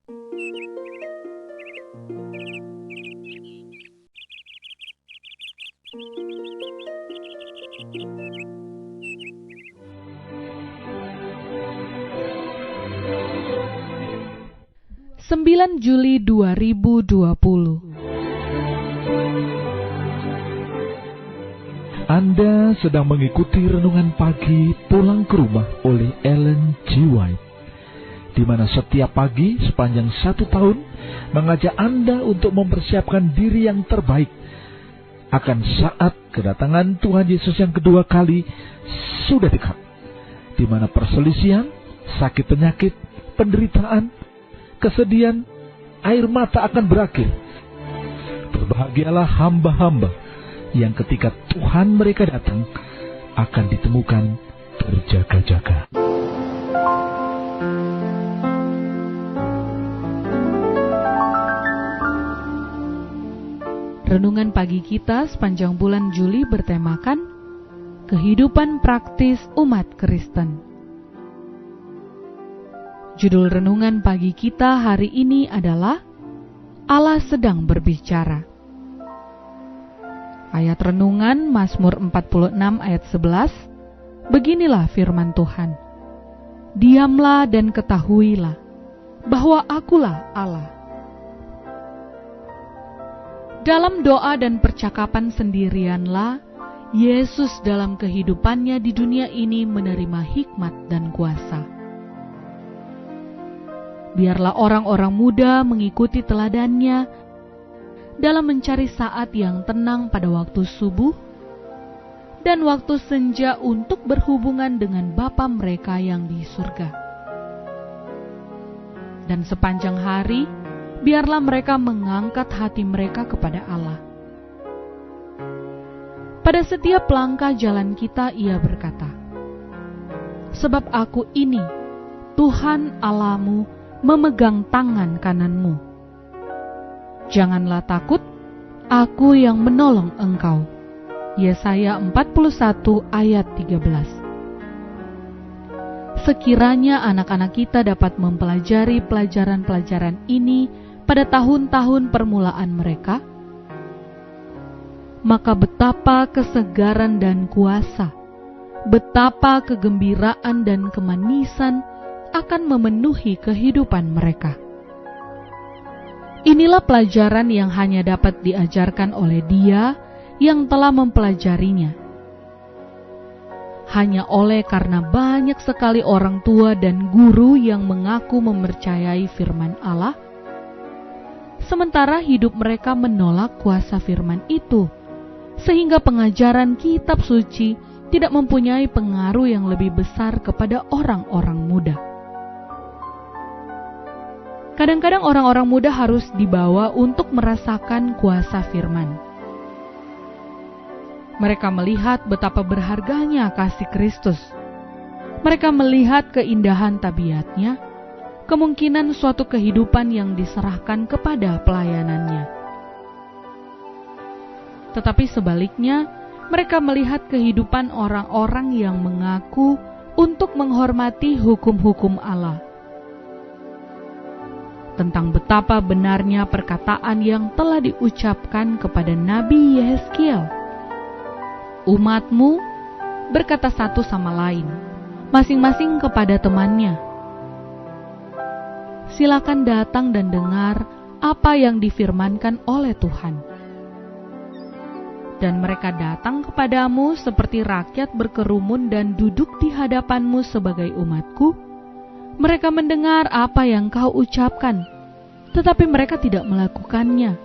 9 Juli 2020. Anda sedang mengikuti renungan pagi Pulang ke Rumah oleh Ellen G. White, di mana setiap pagi sepanjang 1 tahun mengajak Anda untuk mempersiapkan diri yang terbaik akan saat kedatangan Tuhan Yesus yang kedua kali sudah dekat, di mana perselisihan, sakit penyakit, penderitaan, kesedihan, air mata akan berakhir. Berbahagialah hamba-hamba yang ketika Tuhan mereka datang akan ditemukan berjaga-jaga. Renungan pagi kita sepanjang bulan Juli bertemakan kehidupan praktis umat Kristen. Judul renungan pagi kita hari ini adalah Allah sedang berbicara. Ayat renungan Mazmur 46 ayat 11, beginilah firman Tuhan. Diamlah dan ketahuilah bahwa akulah Allah. Dalam doa dan percakapan sendirianlah Yesus dalam kehidupannya di dunia ini menerima hikmat dan kuasa. Biarlah orang-orang muda mengikuti teladannya dalam mencari saat yang tenang pada waktu subuh dan waktu senja untuk berhubungan dengan Bapa mereka yang di surga. Dan sepanjang hari, biarlah mereka mengangkat hati mereka kepada Allah. Pada setiap langkah jalan kita ia berkata, "Sebab aku ini, Tuhan Allahmu, memegang tangan kananmu. Janganlah takut, aku yang menolong engkau." Yesaya 41 ayat 13. Sekiranya anak-anak kita dapat mempelajari pelajaran-pelajaran ini pada tahun-tahun permulaan mereka, maka betapa kesegaran dan kuasa, betapa kegembiraan dan kemanisan akan memenuhi kehidupan mereka. Inilah pelajaran yang hanya dapat diajarkan oleh Dia yang telah mempelajarinya. Hanya oleh karena banyak sekali orang tua dan guru yang mengaku mempercayai firman Allah, sementara hidup mereka menolak kuasa firman itu, sehingga pengajaran kitab suci tidak mempunyai pengaruh yang lebih besar kepada orang-orang muda. Kadang-kadang orang-orang muda harus dibawa untuk merasakan kuasa firman. Mereka melihat betapa berharganya kasih Kristus. Mereka melihat keindahan tabiatnya, kemungkinan suatu kehidupan yang diserahkan kepada pelayanannya. Tetapi sebaliknya, mereka melihat kehidupan orang-orang yang mengaku untuk menghormati hukum-hukum Allah. Tentang betapa benarnya perkataan yang telah diucapkan kepada Nabi Yehezkiel. Umatmu berkata satu sama lain, masing-masing kepada temannya, silakan datang dan dengar apa yang difirmankan oleh Tuhan. Dan mereka datang kepadamu seperti rakyat berkerumun dan duduk di hadapanmu sebagai umatku. Mereka mendengar apa yang kau ucapkan, tetapi mereka tidak melakukannya.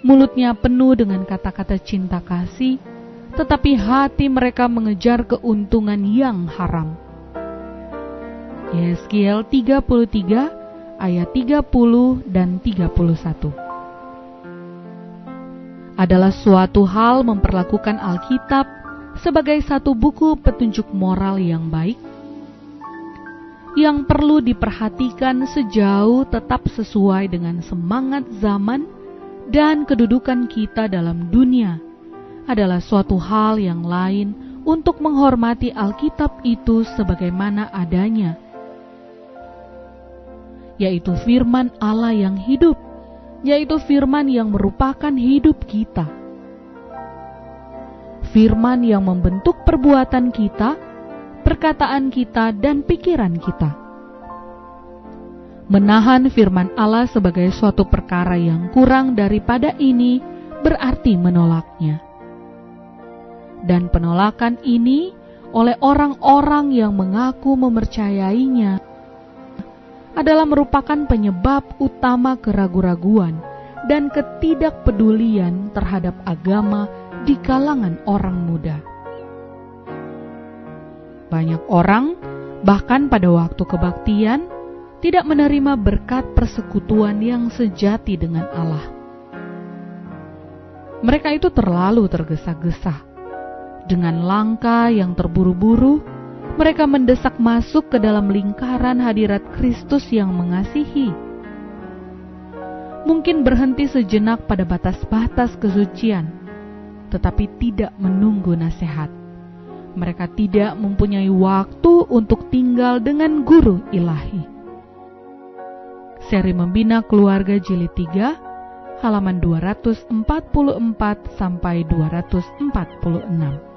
Mulutnya penuh dengan kata-kata cinta kasih, tetapi hati mereka mengejar keuntungan yang haram. Yehezkiel 33 ayat 30 dan 31. Adalah suatu hal memperlakukan Alkitab sebagai satu buku petunjuk moral yang baik, yang perlu diperhatikan sejauh tetap sesuai dengan semangat zaman dan kedudukan kita dalam dunia, adalah suatu hal yang lain untuk menghormati Alkitab itu sebagaimana adanya. yaitu firman Allah yang hidup, yaitu firman yang merupakan hidup kita. Firman yang membentuk perbuatan kita, perkataan kita, dan pikiran kita. Menahan firman Allah sebagai suatu perkara yang kurang daripada ini berarti menolaknya. Dan penolakan ini oleh orang-orang yang mengaku mempercayainya adalah merupakan penyebab utama keraguan-raguan dan ketidakpedulian terhadap agama di kalangan orang muda. Banyak orang, bahkan pada waktu kebaktian, tidak menerima berkat persekutuan yang sejati dengan Allah. Mereka itu terlalu tergesa-gesa. Dengan langkah yang terburu-buru, mereka mendesak masuk ke dalam lingkaran hadirat Kristus yang mengasihi. Mungkin berhenti sejenak pada batas-batas kesucian, tetapi tidak menunggu nasihat. Mereka tidak mempunyai waktu untuk tinggal dengan guru ilahi. Seri Membina Keluarga Jilid 3, halaman 244 sampai 246.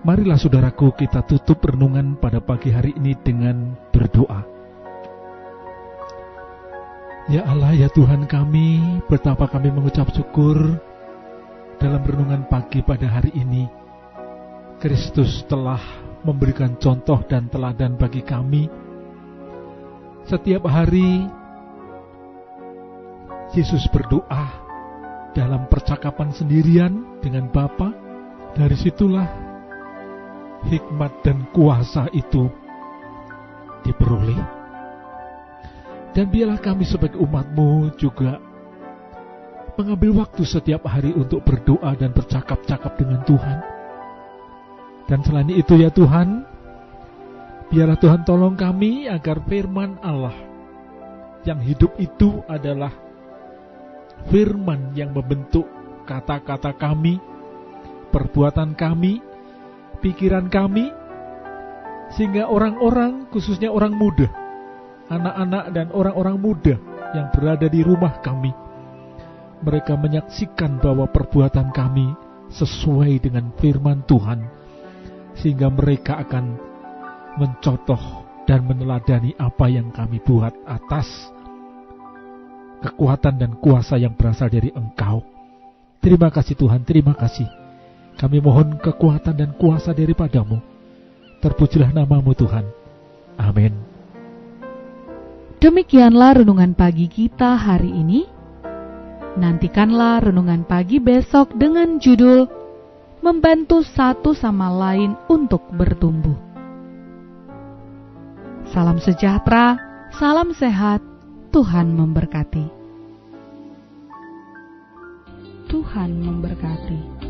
Marilah saudaraku, kita tutup renungan pada pagi hari ini dengan berdoa. Ya Allah, ya Tuhan kami, betapa kami mengucap syukur dalam renungan pagi pada hari ini. Kristus telah memberikan contoh dan teladan bagi kami. Setiap hari Yesus berdoa dalam percakapan sendirian dengan Bapa. Dari situlah hikmat dan kuasa itu diperoleh. Dan biarlah kami sebagai umat-Mu juga mengambil waktu setiap hari untuk berdoa dan bercakap-cakap dengan Tuhan. Dan selain itu ya Tuhan, biarlah Tuhan tolong kami agar firman Allah yang hidup itu adalah firman yang membentuk kata-kata kami, perbuatan kami, pikiran kami, sehingga orang-orang, khususnya orang muda, anak-anak dan orang-orang muda yang berada di rumah kami, mereka menyaksikan bahwa perbuatan kami sesuai dengan firman Tuhan, sehingga mereka akan mencontoh dan meneladani apa yang kami buat atas kekuatan dan kuasa yang berasal dari Engkau. Terima kasih Tuhan, terima kasih. Kami mohon kekuatan dan kuasa daripada-Mu. Terpujilah nama-Mu Tuhan. Amin. Demikianlah renungan pagi kita hari ini. Nantikanlah renungan pagi besok dengan judul Membantu Satu Sama Lain untuk Bertumbuh. Salam sejahtera, salam sehat, Tuhan memberkati. Tuhan memberkati.